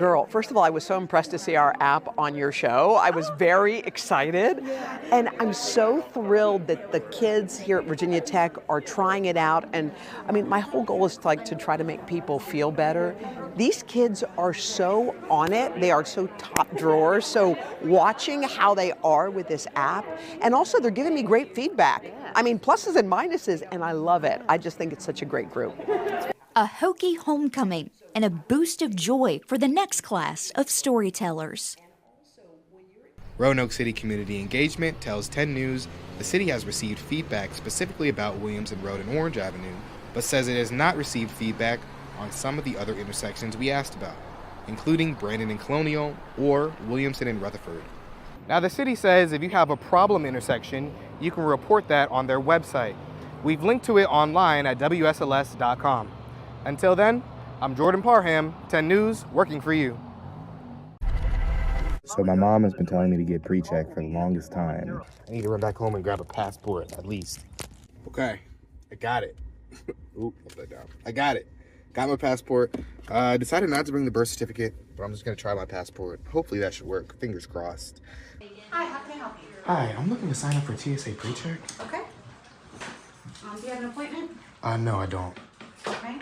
Girl, first of all, I was so impressed to see our app on your show. I was very excited. And I'm so thrilled that the kids here at Virginia Tech are trying it out. And I mean, my whole goal is to try to make people feel better. These kids are so on it. They are so top drawers. So watching how they are with this app, and also they're giving me great feedback. I mean, pluses and minuses, and I love it. I just think it's such a great group. A hokey homecoming and a boost of joy for the next class of storytellers. Roanoke City Community Engagement tells 10 News the city has received feedback specifically about Williamson Road and Orange Avenue, but says it has not received feedback on some of the other intersections we asked about, including Brandon and Colonial or Williamson and Rutherford. Now, the city says if you have a problem intersection, you can report that on their website. We've linked to it online at WSLS.com. Until then, I'm Jordan Parham, 10 News, working for you. So my mom has been telling me to get pre-check for the longest time. I need to run back home and grab a passport, at least. Okay, I got it. Oop, upside down. I got it. Got my passport. Decided not to bring the birth certificate, but I'm just gonna try my passport. Hopefully that should work. Fingers crossed. Hi, how can I help you? Hi, I'm looking to sign up for TSA pre-check. Okay. Do you have an appointment? No, I don't. Okay,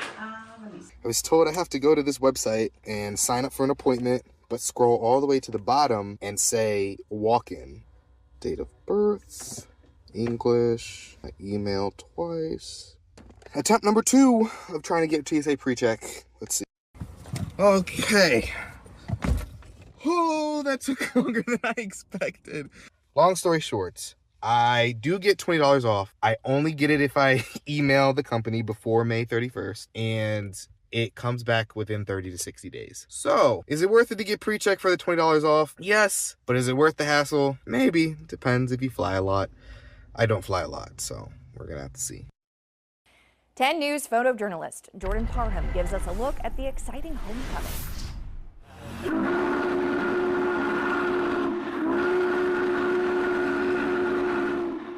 let me see. I was told I have to go to this website and sign up for an appointment, but scroll all the way to the bottom and say walk-in. Date of birth, English, I emailed twice. Attempt number 2 of trying to get TSA pre-check. Let's see. Okay. Oh, that took longer than I expected. Long story short, I do get $20 off. I only get it if I email the company before May 31st, and it comes back within 30 to 60 days. So, is it worth it to get pre-check for the $20 off? Yes. But is it worth the hassle? Maybe. Depends if you fly a lot. I don't fly a lot, so we're gonna have to see. 10 News photojournalist Jordan Parham gives us a look at the exciting homecoming.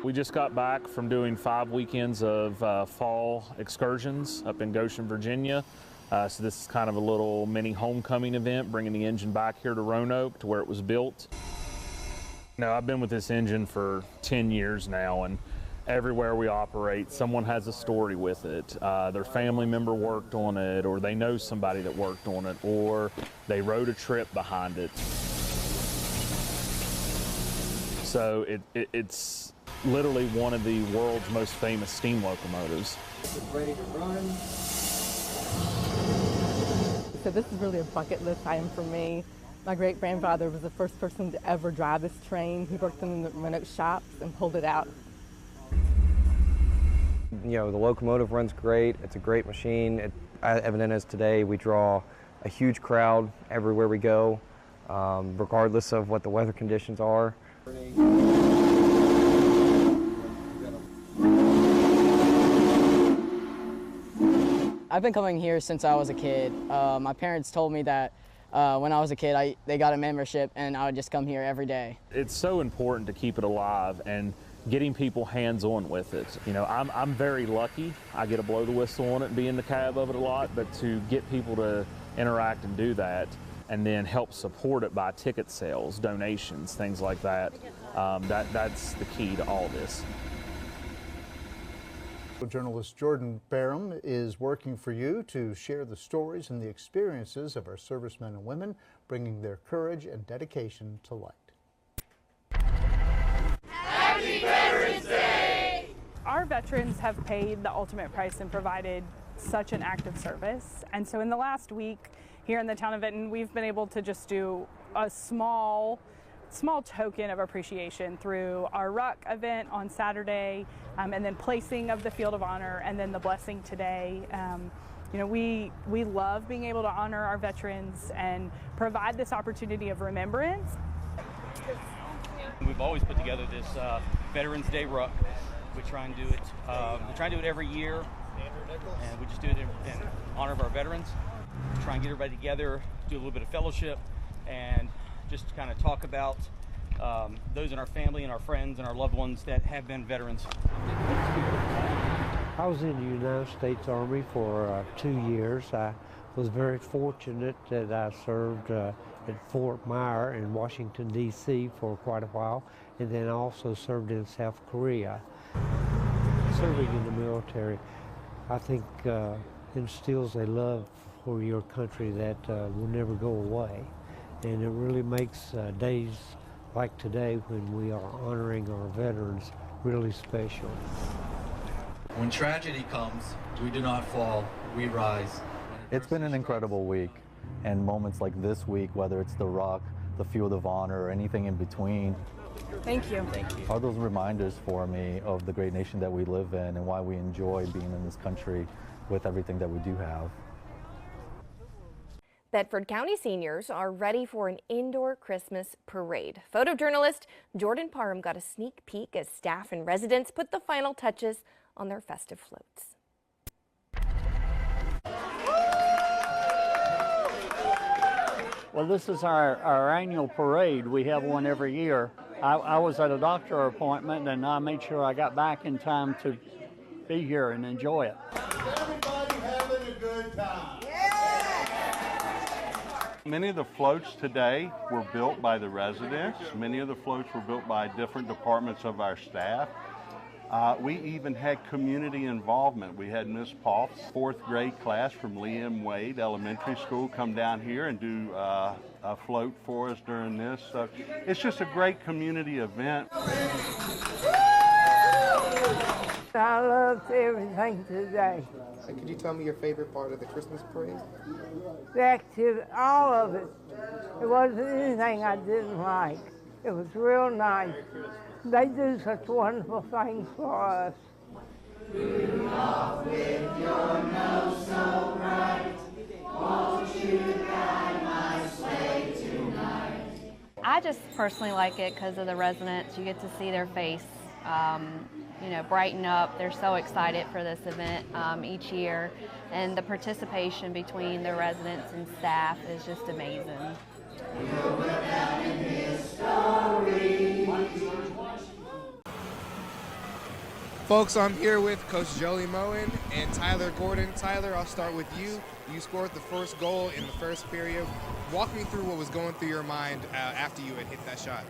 We just got back from doing 5 weekends of fall excursions up in Goshen, Virginia. So this is kind of a little mini homecoming event, bringing the engine back here to Roanoke to where it was built. Now, I've been with this engine for 10 years now, and everywhere we operate, someone has a story with it. Their family member worked on it, or they know somebody that worked on it, or they rode a trip behind it. So it's literally one of the world's most famous steam locomotives. It's ready to run. So this is really a bucket list item for me. My great-grandfather was the first person to ever drive this train. He worked in the Roanoke shops and pulled it out. You know, the locomotive runs great. It's a great machine. Evident as today, we draw a huge crowd everywhere we go, regardless of what the weather conditions are. I've been coming here since I was a kid. My parents told me that when I was a kid, they got a membership and I would just come here every day. It's so important to keep it alive and getting people hands-on with it. You know, I'm very lucky. I get to blow the whistle on it and be in the cab of it a lot, but to get people to interact and do that and then help support it by ticket sales, donations, things like that, that's the key to all this. Journalist Jordan Parham is working for you to share the stories and the experiences of our servicemen and women, bringing their courage and dedication to light. Happy Veterans Day! Our veterans have paid the ultimate price and provided such an active service. And so in the last week here in the town of Vinton, we've been able to just do a small token of appreciation through our Ruck event on Saturday, and then placing of the Field of Honor, and then the blessing today. You know, we love being able to honor our veterans and provide this opportunity of remembrance. We've always put together this Veterans Day Ruck. We try and do it. We try and do it every year, and we just do it in honor of our veterans. Try and get everybody together, do a little bit of fellowship, and just to kind of talk about those in our family and our friends and our loved ones that have been veterans. I was in the United States Army for 2 years. I was very fortunate that I served at Fort Myer in Washington, D.C. for quite a while, and then also served in South Korea. Serving in the military, I think instills a love for your country that will never go away. And it really makes days like today when we are honoring our veterans really special. When tragedy comes, we do not fall, we rise. It's been an incredible week, and moments like this week, whether it's the Rock, the Field of Honor, or anything in between, Thank you. are those reminders for me of the great nation that we live in and why we enjoy being in this country with everything that we do have. Bedford County seniors are ready for an indoor Christmas parade. Photojournalist Jordan Parham got a sneak peek as staff and residents put the final touches on their festive floats. Well, this is our annual parade. We have one every year. I was at a doctor appointment, and I made sure I got back in time to be here and enjoy it. Everybody having a good time. Many of the floats today were built by the residents. Many of the floats were built by different departments of our staff. We even had community involvement. We had Miss Poff's 4th grade class from Liam Wade Elementary School come down here and do a float for us during this. So it's just a great community event. I loved everything today. Could you tell me your favorite part of the Christmas parade? The activity, all of it. It wasn't anything I didn't like. It was real nice. They do such wonderful things for us. Rudolph, with your nose so bright, won't you guide my sleigh tonight? I just personally like it because of the residents. You get to see their face, brighten up. They're so excited for this event each year, and the participation between the residents and staff is just amazing. You'll put that in history. Folks, I'm here with Coach Joey Moen and Tyler Gordon. Tyler, I'll start with you. You scored the first goal in the first period. Walk me through what was going through your mind after you had hit that shot.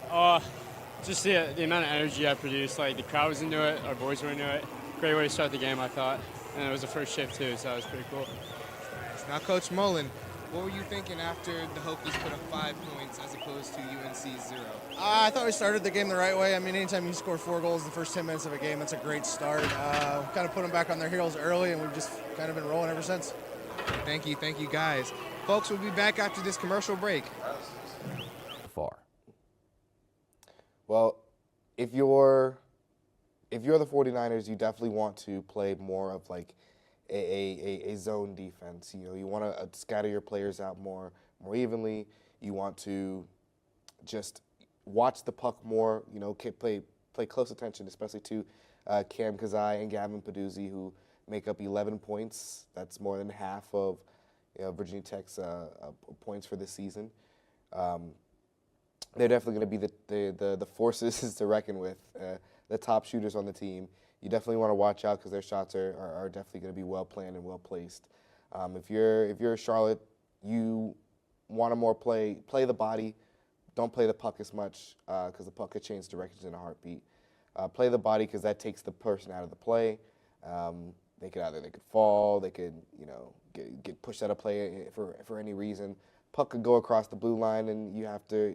Just the amount of energy I produced. Like, the crowd was into it, our boys were into it. Great way to start the game, I thought. And it was the first shift, too, so that was pretty cool. Nice. Now, Coach Mullen, what were you thinking after the Hokies put up 5 points as opposed to UNC's 0? I thought we started the game the right way. I mean, anytime you score 4 goals in the first 10 minutes of a game, that's a great start. Kind of put them back on their heels early, and we've just kind of been rolling ever since. Thank you, guys. Folks, we'll be back after this commercial break. Far. Well, if you're the 49ers, you definitely want to play more of like a zone defense. You know, you want to scatter your players out more evenly. You want to just watch the puck more. You know, play close attention, especially to Cam Kazai and Gavin Peduzzi, who make up 11 points. That's more than half of Virginia Tech's points for this season. They're definitely going to be the forces to reckon with, the top shooters on the team. You definitely want to watch out because their shots are definitely going to be well planned and well placed. If you're Charlotte, you want to more play the body. Don't play the puck as much because the puck could change directions in a heartbeat. Play the body because that takes the person out of the play. They could fall, they could get pushed out of play for any reason. Puck could go across the blue line and you have to.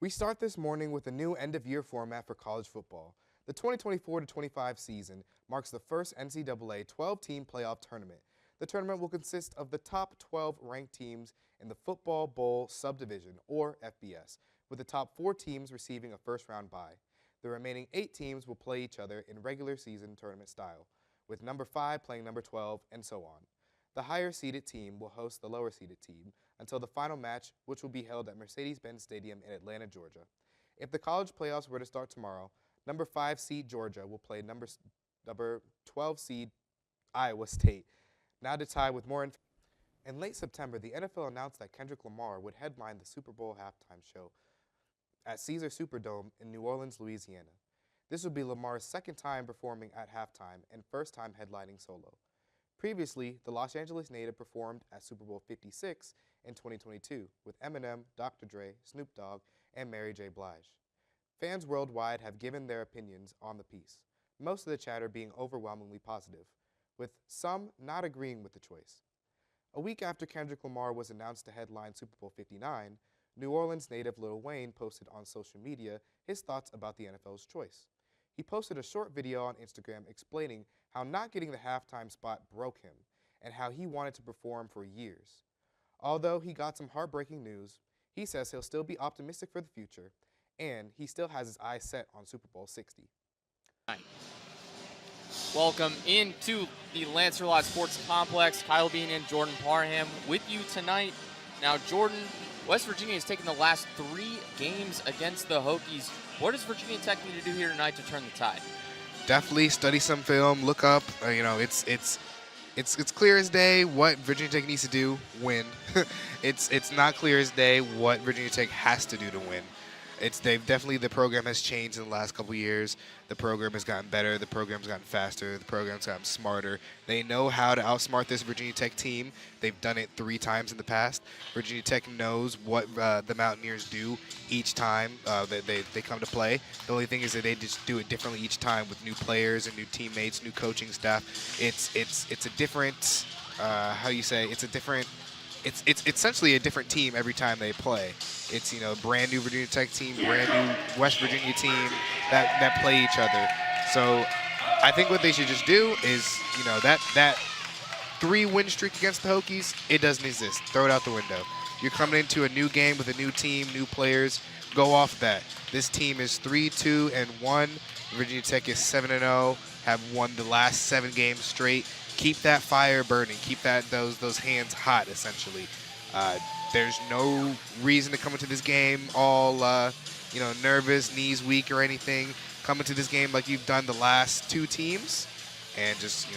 We start this morning with a new end-of-year format for college football. The 2024-25 season marks the first NCAA 12-team playoff tournament. The tournament will consist of the top 12 ranked teams in the Football Bowl Subdivision, or FBS, with the top 4 teams receiving a first-round bye. The remaining 8 teams will play each other in regular season tournament style, with number 5 playing number 12, and so on. The higher-seeded team will host the lower-seeded team until the final match, which will be held at Mercedes-Benz Stadium in Atlanta, Georgia. If the college playoffs were to start tomorrow, number 5 seed Georgia will play number 12 seed Iowa State. Now to tie with more. In late September, the NFL announced that Kendrick Lamar would headline the Super Bowl halftime show at Caesars Superdome in New Orleans, Louisiana. This would be Lamar's second time performing at halftime and first time headlining solo. Previously, the Los Angeles native performed at Super Bowl 56 in 2022 with Eminem, Dr. Dre, Snoop Dogg, and Mary J. Blige. Fans worldwide have given their opinions on the piece, most of the chatter being overwhelmingly positive, with some not agreeing with the choice. A week after Kendrick Lamar was announced to headline Super Bowl 59, New Orleans native Lil Wayne posted on social media his thoughts about the NFL's choice. He posted a short video on Instagram explaining how not getting the halftime spot broke him and how he wanted to perform for years. Although he got some heartbreaking news, he says he'll still be optimistic for the future, and he still has his eyes set on Super Bowl 60. Welcome into the Lancerlot Sports Complex. Kyle Bean and Jordan Parham with you tonight. Now, Jordan, West Virginia has taken the last 3 games against the Hokies. What does Virginia Tech need to do here tonight to turn the tide? Definitely study some film, look up. It's clear as day what Virginia Tech needs to do. Win. It's not clear as day what Virginia Tech has to do to win. The program has changed in the last couple years. The program has gotten better. The program's gotten faster. The program's gotten smarter. They know how to outsmart this Virginia Tech team. They've done it 3 times in the past. Virginia Tech knows what the Mountaineers do each time they come to play. The only thing is that they just do it differently each time with new players and new teammates, new coaching staff. It's a different It's essentially a different team every time they play. It's brand new Virginia Tech team, brand new West Virginia team that play each other. So I think what they should just do is that 3-win streak against the Hokies, it doesn't exist. Throw it out the window. You're coming into a new game with a new team, new players. Go off that. This team is 3-2-1. Virginia Tech is 7-0. Have won the last 7 games straight. Keep that fire burning. Keep those hands hot, essentially. There's no reason to come into this game all nervous, knees weak or anything. Come into this game like you've done the last 2 teams, and just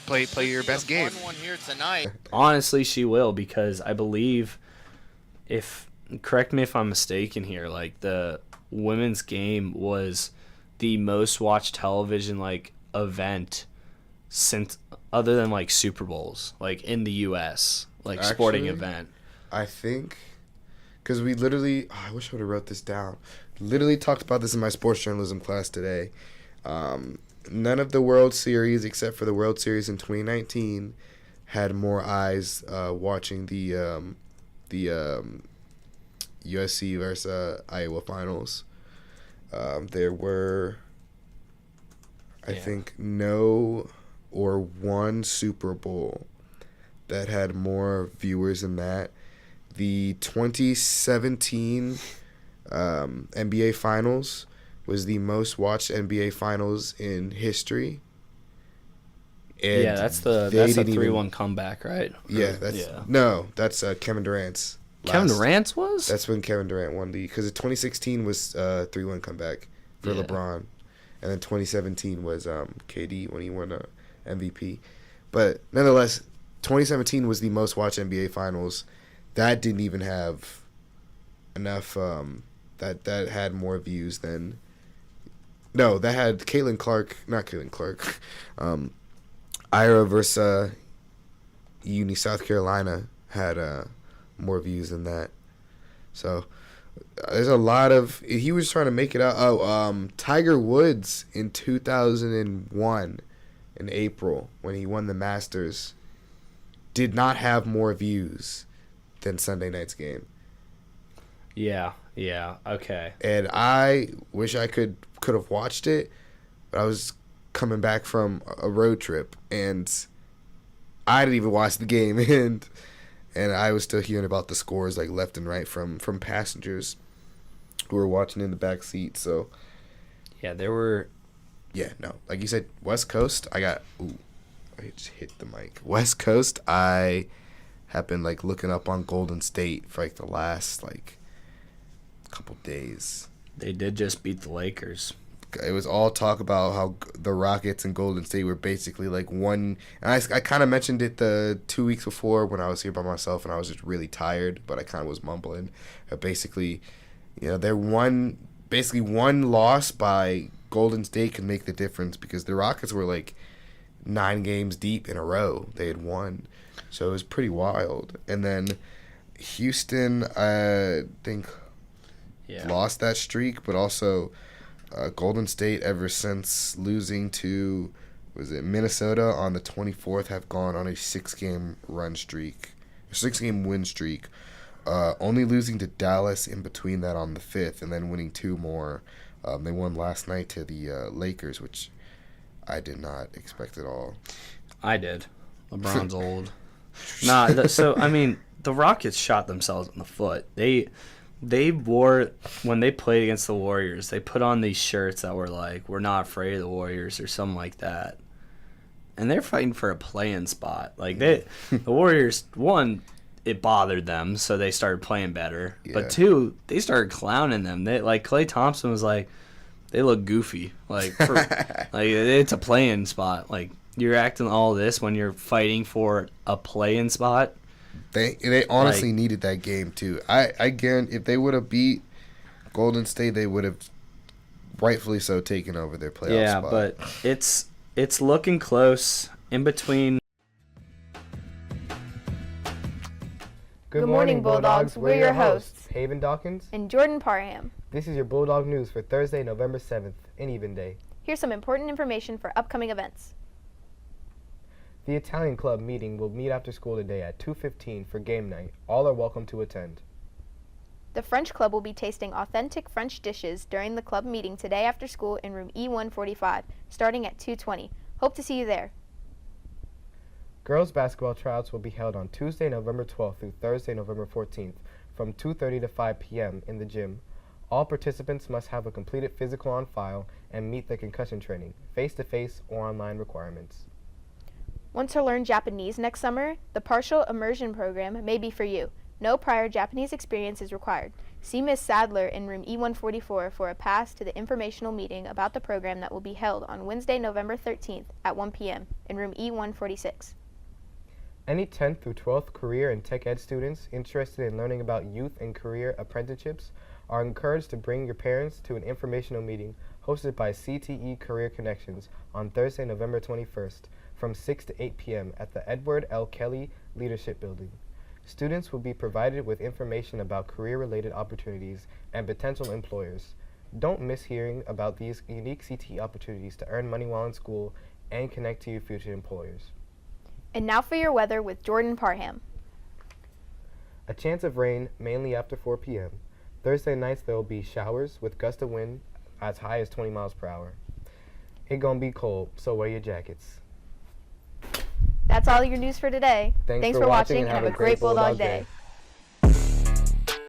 play your best game. Fun one here tonight. Honestly, she will, because I believe, correct me if I'm mistaken here, like the women's game was the most watched television event since, other than Super Bowls, in the U.S. Sporting event. I think, because we literally, I wish I would have wrote this down. Literally talked about this in my sports journalism class today. None of the World Series, except for the World Series in 2019, had more eyes watching the USC versus Iowa finals. There were, I think, no or one Super Bowl that had more viewers than that. The 2017 NBA Finals was the most watched NBA Finals in history. And yeah, that's a 3-1 comeback, right? Yeah, that's Kevin Durant's. Kevin Durant's was? That's when Kevin Durant won because 2016 was 3-1 comeback for LeBron, and then 2017 was KD when he won MVP. But nonetheless, 2017 was the most watched NBA Finals. That didn't even have enough. That had more views than. No, that had not Caitlin Clark. Ira versus Uni South Carolina had more views than that. So there's a lot of. He was trying to make it out. Tiger Woods in 2001 in April when he won the Masters did not have more views than Sunday night's game. Yeah, okay. And I wish I could have watched it, but I was coming back from a road trip, and I didn't even watch the game, and I was still hearing about the scores left and right from passengers who were watching in the back seat. So yeah, there were. Yeah, no, like you said, West Coast. I just hit the mic. West Coast. I have been looking up on Golden State for the last couple days. They did just beat the Lakers. It was all talk about how the Rockets and Golden State were basically one. And I kind of mentioned it the 2 weeks before when I was here by myself and I was just really tired, but I kind of was mumbling. Basically, they're one loss by Golden State can make the difference because the Rockets were 9 games deep in a row they had won. So it was pretty wild. And then Houston, I think, lost that streak, but also Golden State, ever since losing to, Minnesota on the 24th, have gone on a 6-game win streak. Only losing to Dallas in between that on the 5th, and then winning 2 more. They won last night to the Lakers, which I did not expect at all. I did. LeBron's old. So I mean, the Rockets shot themselves in the foot. They wore, when they played against the Warriors, they put on these shirts that were like, "We're not afraid of the Warriors" or something like that. And they're fighting for a play-in spot. Like the Warriors, one, it bothered them, so they started playing better. Yeah. But 2, they started clowning them. They Klay Thompson was like, they look goofy. Like it's a play-in spot. Like, you're acting all this when you're fighting for a play-in spot. They honestly needed that game too. I guarantee if they would have beat Golden State, they would have rightfully so taken over their playoff spot. Yeah, but it's looking close in between. Good morning, Bulldogs. We're your hosts, Haven Dawkins and Jordan Parham. This is your Bulldog News for Thursday, November 7th, an even day. Here's some important information for upcoming events. The Italian Club meeting will meet after school today at 2:15 for game night. All are welcome to attend. The French Club will be tasting authentic French dishes during the club meeting today after school in room E145, starting at 2:20. Hope to see you there. Girls basketball tryouts will be held on Tuesday, November 12th through Thursday, November 14th from 2:30 to 5 p.m. in the gym. All participants must have a completed physical on file and meet the concussion training, face-to-face or online requirements. Want to learn Japanese next summer? The partial immersion program may be for you. No prior Japanese experience is required. See Ms. Sadler in room E144 for a pass to the informational meeting about the program that will be held on Wednesday, November 13th at 1 p.m. in room E146. Any 10th through 12th career and tech ed students interested in learning about youth and career apprenticeships are encouraged to bring your parents to an informational meeting hosted by CTE Career Connections on Thursday, November 21st from 6 to 8 p.m. at the Edward L. Kelly Leadership Building. Students will be provided with information about career-related opportunities and potential employers. Don't miss hearing about these unique CTE opportunities to earn money while in school and connect to your future employers. And now for your weather with Jordan Parham. A chance of rain, mainly after 4 p.m. Thursday nights there will be showers with gusts of wind as high as 20 miles per hour. It's gonna be cold, so wear your jackets. That's all your news for today. Thanks for watching and have a great Bulldog day.